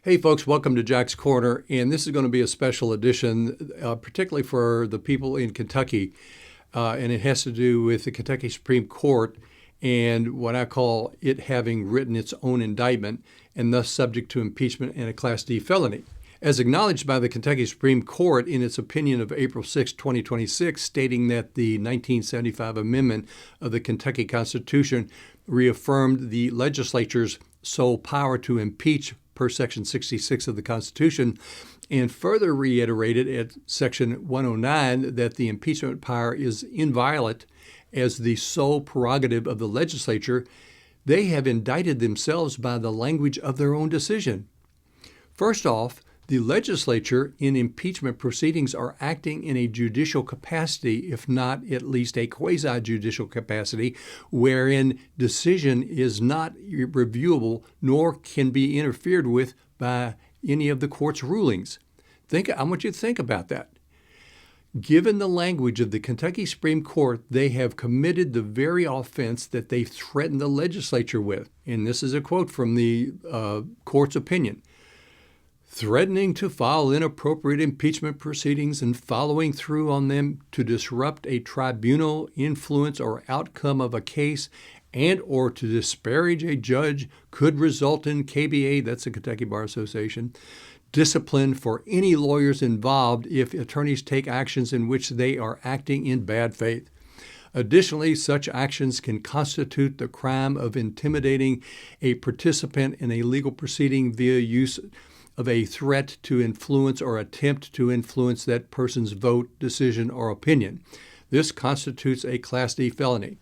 Hey folks, welcome to Jack's Corner, and this is going to be a special edition, particularly for the people in Kentucky, and it has to do with the Kentucky Supreme Court and what I call it having written its own indictment and thus subject to impeachment and a Class D felony. As acknowledged by the Kentucky Supreme Court in its opinion of April 6, 2026, stating that the 1975 amendment of the Kentucky Constitution reaffirmed the legislature's sole power to impeach per Section 66 of the Constitution, and further reiterated at Section 109 that the impeachment power is inviolate as the sole prerogative of the legislature, they have indicted themselves by the language of their own decision. First off, the legislature in impeachment proceedings are acting in a judicial capacity, if not at least a quasi-judicial capacity, wherein decision is not reviewable nor can be interfered with by any of the court's rulings. I want you to think about that. Given the language of the Kentucky Supreme Court, they have committed the very offense that they threatened the legislature with. And this is a quote from the court's opinion. Threatening to file inappropriate impeachment proceedings and following through on them to disrupt a tribunal, influence, or outcome of a case and or to disparage a judge could result in KBA, that's the Kentucky Bar Association, discipline for any lawyers involved if attorneys take actions in which they are acting in bad faith. Additionally, such actions can constitute the crime of intimidating a participant in a legal proceeding via use of a threat to influence or attempt to influence that person's vote, decision, or opinion. This constitutes a Class D felony.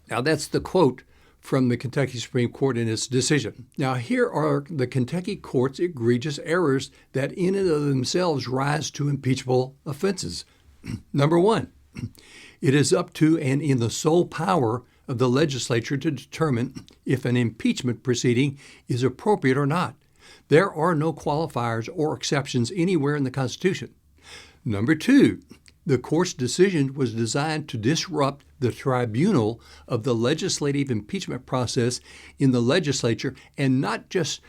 Now, that's the quote from the Kentucky Supreme Court in its decision. Now, here are the Kentucky court's egregious errors that in and of themselves rise to impeachable offenses. Number one, it is up to and in the sole power of the legislature to determine if an impeachment proceeding is appropriate or not. There are no qualifiers or exceptions anywhere in the Constitution. Number two, the court's decision was designed to disrupt the tribunal of the legislative impeachment process in the legislature and not just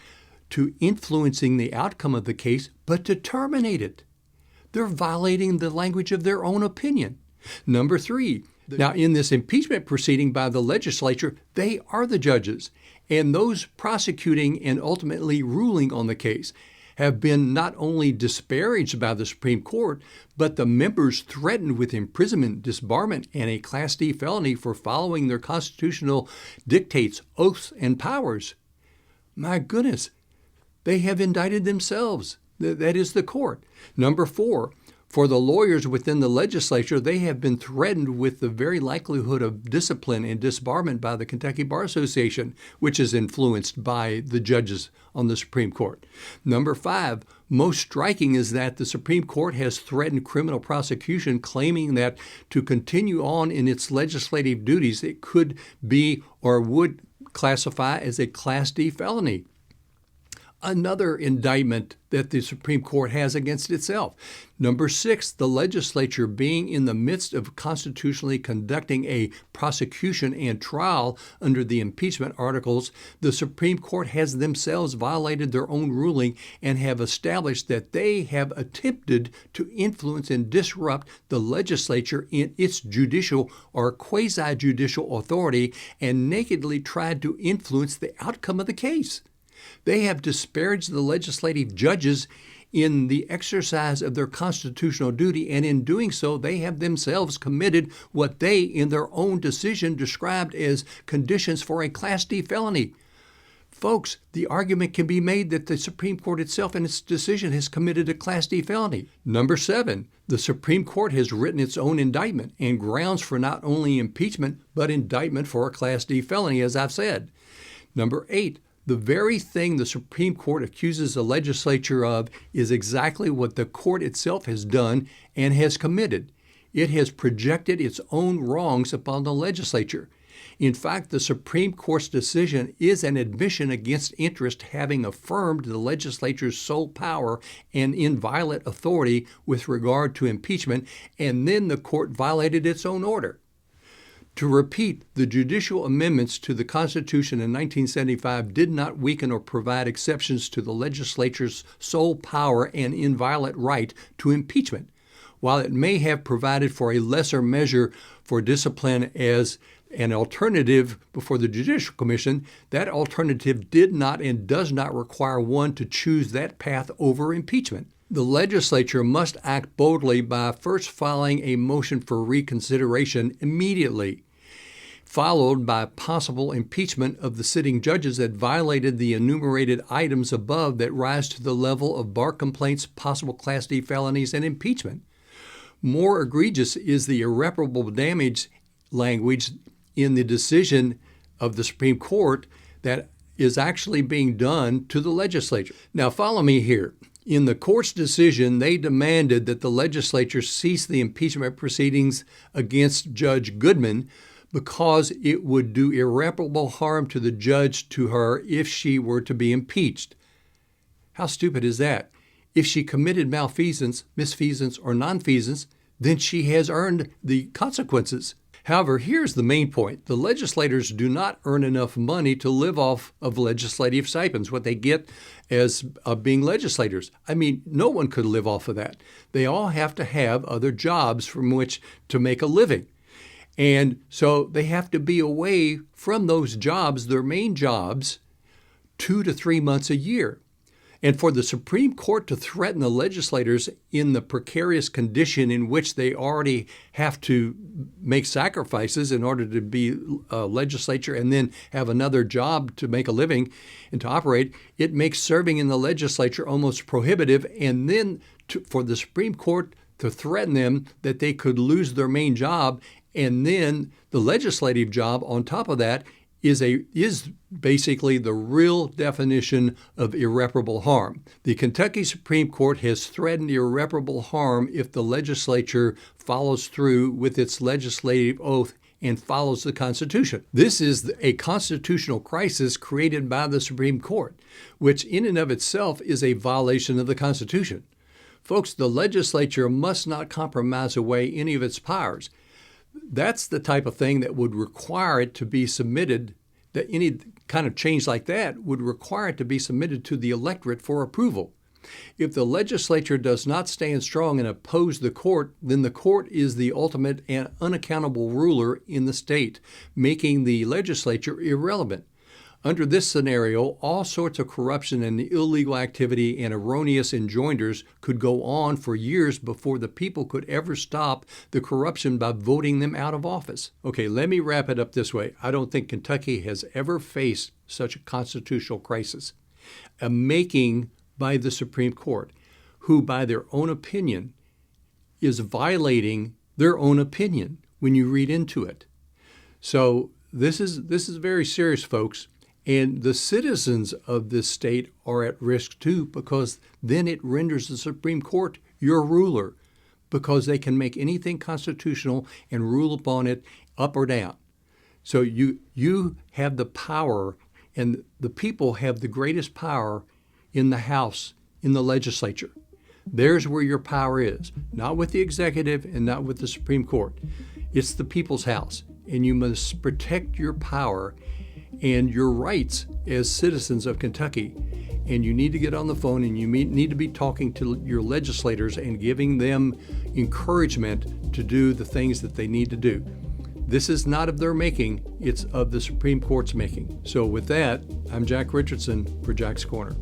to influencing the outcome of the case, but to terminate it. They're violating the language of their own opinion. Number three, now in this impeachment proceeding by the legislature, they are the judges, and those prosecuting and ultimately ruling on the case have been not only disparaged by the Supreme Court, but the members threatened with imprisonment, disbarment, and a Class D felony for following their constitutional dictates, oaths, and powers. My goodness, they have indicted themselves. That is the court. Number four, for the lawyers within the legislature, they have been threatened with the very likelihood of discipline and disbarment by the Kentucky Bar Association, which is influenced by the judges on the Supreme Court. Number five, most striking is that the Supreme Court has threatened criminal prosecution, claiming that to continue on in its legislative duties, it could be or would classify as a Class D felony. Another indictment that the Supreme Court has against itself. Number six, the legislature being in the midst of constitutionally conducting a prosecution and trial under the impeachment articles, the Supreme Court has themselves violated their own ruling and have established that they have attempted to influence and disrupt the legislature in its judicial or quasi-judicial authority and nakedly tried to influence the outcome of the case. They have disparaged the legislative judges in the exercise of their constitutional duty, and in doing so, they have themselves committed what they, in their own decision, described as conditions for a Class D felony. Folks, the argument can be made that the Supreme Court itself in its decision has committed a Class D felony. Number seven, the Supreme Court has written its own indictment and grounds for not only impeachment, but indictment for a Class D felony, as I've said. Number eight, the very thing the Supreme Court accuses the legislature of is exactly what the court itself has done and has committed. It has projected its own wrongs upon the legislature. In fact, the Supreme Court's decision is an admission against interest, having affirmed the legislature's sole power and inviolate authority with regard to impeachment, and then the court violated its own order. To repeat, the judicial amendments to the Constitution in 1975 did not weaken or provide exceptions to the legislature's sole power and inviolate right to impeachment. While it may have provided for a lesser measure for discipline as an alternative before the Judicial Commission, that alternative did not and does not require one to choose that path over impeachment. The legislature must act boldly by first filing a motion for reconsideration immediately, followed by possible impeachment of the sitting judges that violated the enumerated items above that rise to the level of bar complaints, possible Class D felonies, and impeachment. More egregious is the irreparable damage language in the decision of the Supreme Court that is actually being done to the legislature. Now, follow me here. In the court's decision, they demanded that the legislature cease the impeachment proceedings against Judge Goodman because it would do irreparable harm to the judge to her if she were to be impeached. How stupid is that? If she committed malfeasance, misfeasance, or nonfeasance, then she has earned the consequences. However, here's the main point. The legislators do not earn enough money to live off of legislative stipends, what they get as being legislators. I mean, no one could live off of that. They all have to have other jobs from which to make a living. And so they have to be away from those jobs, their main jobs, 2 to 3 months a year. And for the Supreme Court to threaten the legislators in the precarious condition in which they already have to make sacrifices in order to be a legislature and then have another job to make a living and to operate, it makes serving in the legislature almost prohibitive. And then for the Supreme Court to threaten them that they could lose their main job, and then the legislative job on top of that is basically the real definition of irreparable harm. The Kentucky Supreme Court has threatened irreparable harm if the legislature follows through with its legislative oath and follows the Constitution. This is a constitutional crisis created by the Supreme Court, which in and of itself is a violation of the Constitution. Folks, the legislature must not compromise away any of its powers. That's the type of thing that would require it to be submitted, that any kind of change like that would require it to be submitted to the electorate for approval. If the legislature does not stand strong and oppose the court, then the court is the ultimate and unaccountable ruler in the state, making the legislature irrelevant. Under this scenario, all sorts of corruption and illegal activity and erroneous enjoinders could go on for years before the people could ever stop the corruption by voting them out of office. Okay, let me wrap it up this way. I don't think Kentucky has ever faced such a constitutional crisis. A making by the Supreme Court, who by their own opinion is violating their own opinion when you read into it. So this is very serious, folks. And the citizens of this state are at risk too, because then it renders the Supreme Court your ruler, because they can make anything constitutional and rule upon it up or down. So you have the power, and the people have the greatest power in the House, in the legislature. There's where your power is, not with the executive and not with the Supreme Court. It's the people's house, and you must protect your power and your rights as citizens of Kentucky. And you need to get on the phone, and you need to be talking to your legislators and giving them encouragement to do the things that they need to do. This is not of their making, it's of the Supreme Court's making. So with that, I'm Jack Richardson for Jack's Corner.